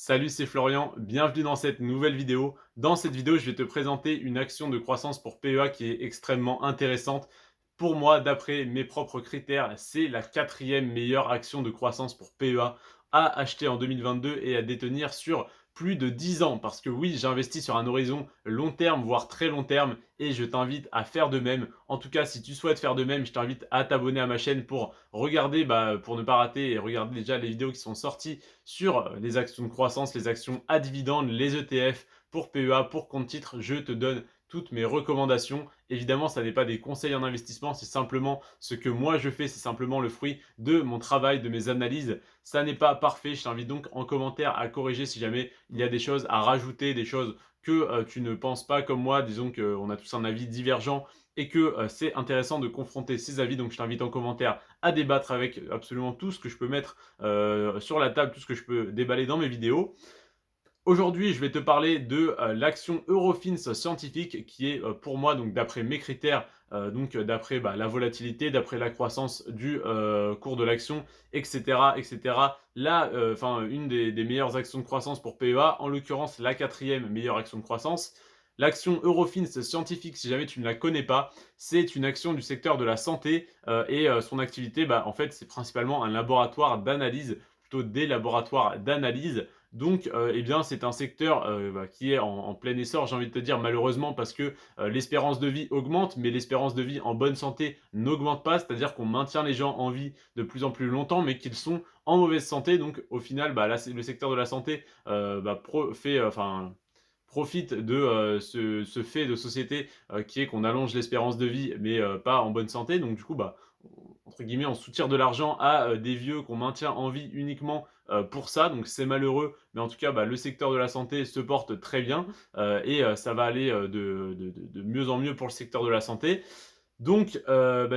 Salut, c'est Florian, bienvenue dans cette nouvelle vidéo. Dans cette vidéo, je vais te présenter une action de croissance pour PEA qui est extrêmement intéressante. Pour moi, d'après mes propres critères, c'est la quatrième meilleure action de croissance pour PEA à acheter en 2022 et à détenir sur plus de 10 ans. Parce que oui, j'investis sur un horizon long terme, voire très long terme, et je t'invite à faire de même. En tout cas, si tu souhaites faire de même, je t'invite à t'abonner à ma chaîne pour regarder, pour ne pas rater et regarder déjà les vidéos qui sont sorties sur les actions de croissance, les actions à dividendes, les ETF pour PEA, pour compte titre. Je te donne toutes mes recommandations. Évidemment, ça n'est pas des conseils en investissement, c'est simplement ce que moi je fais, c'est simplement le fruit de mon travail, de mes analyses. Ça n'est pas parfait, je t'invite donc en commentaire à corriger si jamais il y a des choses à rajouter, des choses que tu ne penses pas comme moi. Disons qu'on a tous un avis divergent et que c'est intéressant de confronter ces avis. Donc je t'invite en commentaire à débattre avec absolument tout ce que je peux mettre sur la table, tout ce que je peux déballer dans mes vidéos. Aujourd'hui, je vais te parler de l'action Eurofins scientifique qui est pour moi, donc d'après mes critères, d'après la volatilité, d'après la croissance du cours de l'action, etc., etc. Là, une des meilleures actions de croissance pour PEA, en l'occurrence la quatrième meilleure action de croissance. L'action Eurofins scientifique, si jamais tu ne la connais pas, c'est une action du secteur de la santé et son activité, en fait, c'est principalement un laboratoire d'analyse, plutôt des laboratoires d'analyse. Donc, eh bien, c'est un secteur qui est en plein essor, j'ai envie de te dire, malheureusement, parce que l'espérance de vie augmente, mais l'espérance de vie en bonne santé n'augmente pas, c'est-à-dire qu'on maintient les gens en vie de plus en plus longtemps, mais qu'ils sont en mauvaise santé. Donc, au final, là, le secteur de la santé profite de ce fait de société qui est qu'on allonge l'espérance de vie, mais pas en bonne santé. Donc, du coup, entre guillemets, on soutire de l'argent à des vieux qu'on maintient en vie uniquement pour ça. Donc, c'est malheureux, mais en tout cas, le secteur de la santé se porte très bien et ça va aller de mieux en mieux pour le secteur de la santé. Donc,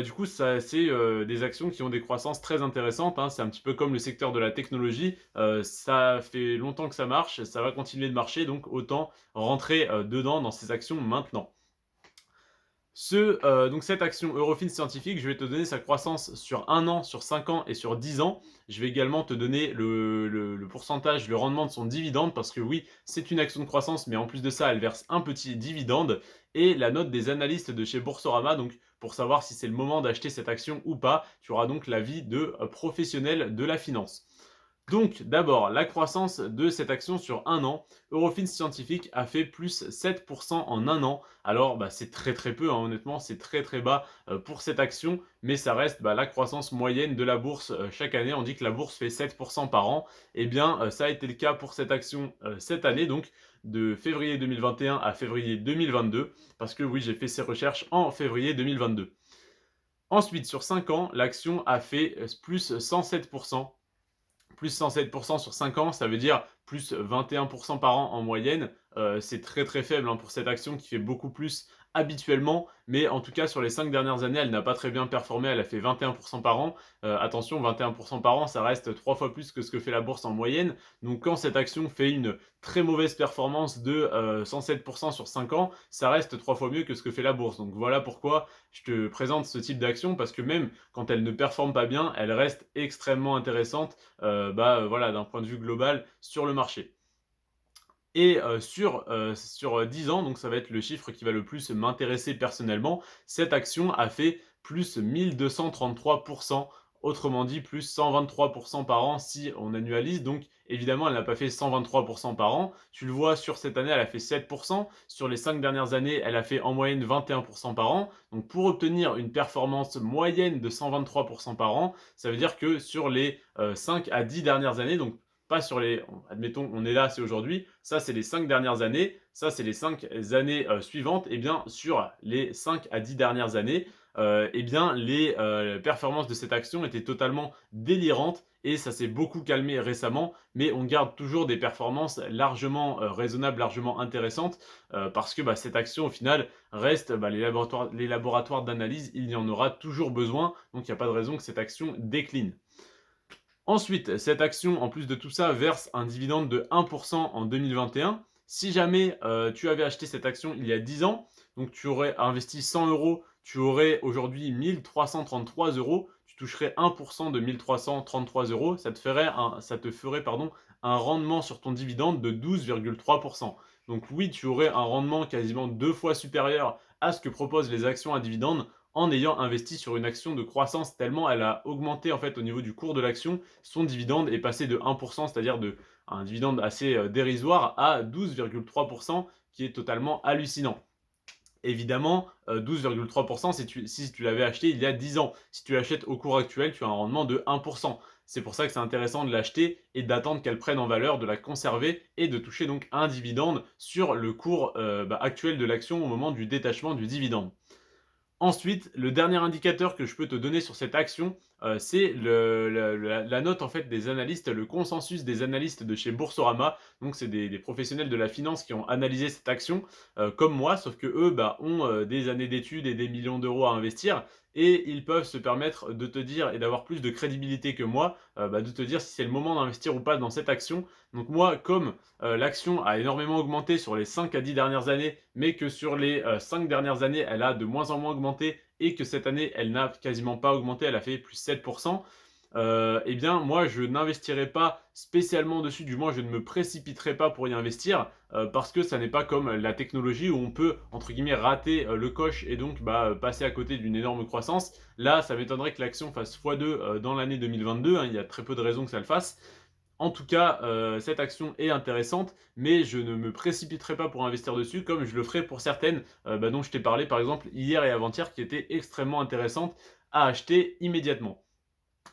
du coup, ça, c'est des actions qui ont des croissances très intéressantes, hein. C'est un petit peu comme le secteur de la technologie. Ça fait longtemps que ça marche, ça va continuer de marcher, donc autant rentrer dedans dans ces actions maintenant. Donc cette action Eurofins scientifique, je vais te donner sa croissance sur 1 an, sur 5 ans et sur 10 ans. Je vais également te donner le pourcentage, le rendement de son dividende, parce que oui, c'est une action de croissance, mais en plus de ça, elle verse un petit dividende, et la note des analystes de chez Boursorama, donc pour savoir si c'est le moment d'acheter cette action ou pas. Tu auras donc l'avis de professionnels de la finance. Donc, d'abord, la croissance de cette action sur 1 an. Eurofins Scientifique a fait plus 7% en 1 an. Alors, c'est très très peu, hein, honnêtement, c'est très très bas pour cette action, mais ça reste la croissance moyenne de la bourse chaque année. On dit que la bourse fait 7% par an. Eh bien, ça a été le cas pour cette action cette année, donc de février 2021 à février 2022, parce que oui, j'ai fait ces recherches en février 2022. Ensuite, sur 5 ans, l'action a fait plus 107%. Plus 107% sur 5 ans, ça veut dire plus 21% par an en moyenne. C'est très très faible pour cette action qui fait beaucoup plus habituellement, mais en tout cas sur les 5 dernières années, elle n'a pas très bien performé, elle a fait 21% par an. Attention, 21% par an, ça reste 3 fois plus que ce que fait la bourse en moyenne. Donc quand cette action fait une très mauvaise performance de 107% sur 5 ans, ça reste 3 fois mieux que ce que fait la bourse. Donc voilà pourquoi je te présente ce type d'action, parce que même quand elle ne performe pas bien, elle reste extrêmement intéressante d'un point de vue global sur le marché. Et sur 10 ans, donc ça va être le chiffre qui va le plus m'intéresser personnellement, cette action a fait plus 1233%, autrement dit plus 123% par an si on annualise. Donc évidemment, elle n'a pas fait 123% par an. Tu le vois, sur cette année, elle a fait 7%. Sur les 5 dernières années, elle a fait en moyenne 21% par an. Donc pour obtenir une performance moyenne de 123% par an, ça veut dire que sur les 5 à 10 dernières années, donc pas sur les, admettons, on est là, c'est aujourd'hui, ça c'est les 5 dernières années, ça c'est les 5 années suivantes, et bien sur les 5 à 10 dernières années, les performances de cette action étaient totalement délirantes, et ça s'est beaucoup calmé récemment, mais on garde toujours des performances largement raisonnables, largement intéressantes, parce que cette action au final reste les laboratoires d'analyse, il y en aura toujours besoin, donc il n'y a pas de raison que cette action décline. Ensuite, cette action, en plus de tout ça, verse un dividende de 1% en 2021. Si jamais tu avais acheté cette action il y a 10 ans, donc tu aurais investi 100 euros, tu aurais aujourd'hui 1333 euros, tu toucherais 1% de 1333 euros, ça te ferait un rendement sur ton dividende de 12,3%. Donc oui, tu aurais un rendement quasiment 2 fois supérieur à ce que proposent les actions à dividendes en ayant investi sur une action de croissance tellement elle a augmenté en fait au niveau du cours de l'action, son dividende est passé de 1%, c'est-à-dire de un dividende assez dérisoire à 12,3% qui est totalement hallucinant. Évidemment, 12,3% si tu l'avais acheté il y a 10 ans. Si tu l'achètes au cours actuel, tu as un rendement de 1%. C'est pour ça que c'est intéressant de l'acheter et d'attendre qu'elle prenne en valeur, de la conserver et de toucher donc un dividende sur le cours actuel de l'action au moment du détachement du dividende. Ensuite, le dernier indicateur que je peux te donner sur cette action, c'est la note en fait des analystes, le consensus des analystes de chez Boursorama. Donc c'est des professionnels de la finance qui ont analysé cette action, comme moi, sauf qu'eux ont des années d'études et des millions d'euros à investir et ils peuvent se permettre de te dire et d'avoir plus de crédibilité que moi, de te dire si c'est le moment d'investir ou pas dans cette action. Donc moi, comme l'action a énormément augmenté sur les 5 à 10 dernières années, mais que sur les 5 dernières années, elle a de moins en moins augmenté et que cette année, elle n'a quasiment pas augmenté, elle a fait plus 7%. Eh bien, moi, je n'investirai pas spécialement dessus, du moins, je ne me précipiterai pas pour y investir, parce que ça n'est pas comme la technologie où on peut, entre guillemets, rater le coche et donc passer à côté d'une énorme croissance. Là, ça m'étonnerait que l'action fasse x2 dans l'année 2022, hein, il y a très peu de raisons que ça le fasse. En tout cas, cette action est intéressante, mais je ne me précipiterai pas pour investir dessus comme je le ferai pour certaines dont je t'ai parlé par exemple hier et avant-hier qui étaient extrêmement intéressantes à acheter immédiatement.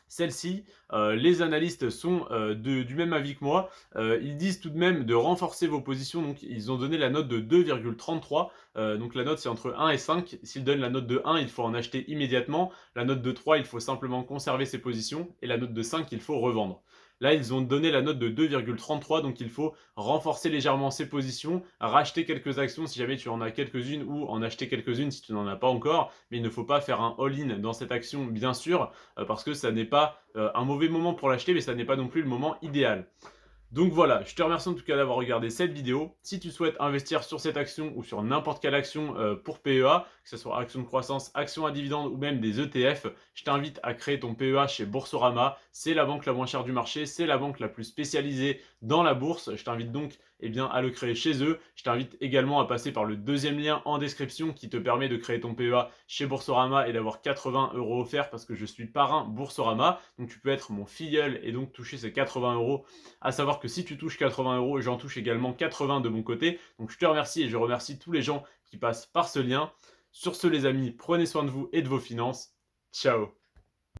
Celle-ci, les analystes sont du même avis que moi. Ils disent tout de même de renforcer vos positions. Donc, ils ont donné la note de 2,33. Donc, la note, c'est entre 1 et 5. S'ils donnent la note de 1, il faut en acheter immédiatement. La note de 3, il faut simplement conserver ses positions. Et la note de 5, il faut revendre. Là, ils ont donné la note de 2,33, donc il faut renforcer légèrement ses positions, racheter quelques actions si jamais tu en as quelques-unes ou en acheter quelques-unes si tu n'en as pas encore. Mais il ne faut pas faire un all-in dans cette action, bien sûr, parce que ça n'est pas un mauvais moment pour l'acheter, mais ça n'est pas non plus le moment idéal. Donc voilà, je te remercie en tout cas d'avoir regardé cette vidéo. Si tu souhaites investir sur cette action ou sur n'importe quelle action pour PEA, que ce soit action de croissance, action à dividende ou même des ETF, je t'invite à créer ton PEA chez Boursorama. C'est la banque la moins chère du marché, c'est la banque la plus spécialisée dans la bourse. Je t'invite donc à le créer chez eux. Je t'invite également à passer par le deuxième lien en description qui te permet de créer ton PEA chez Boursorama et d'avoir 80 € offerts parce que je suis parrain Boursorama. Donc tu peux être mon filleul et donc toucher ces 80 €. À savoir que si tu touches 80 €, j'en touche également 80 de mon côté. Donc je te remercie et je remercie tous les gens qui passent par ce lien. Sur ce les amis, prenez soin de vous et de vos finances. Ciao.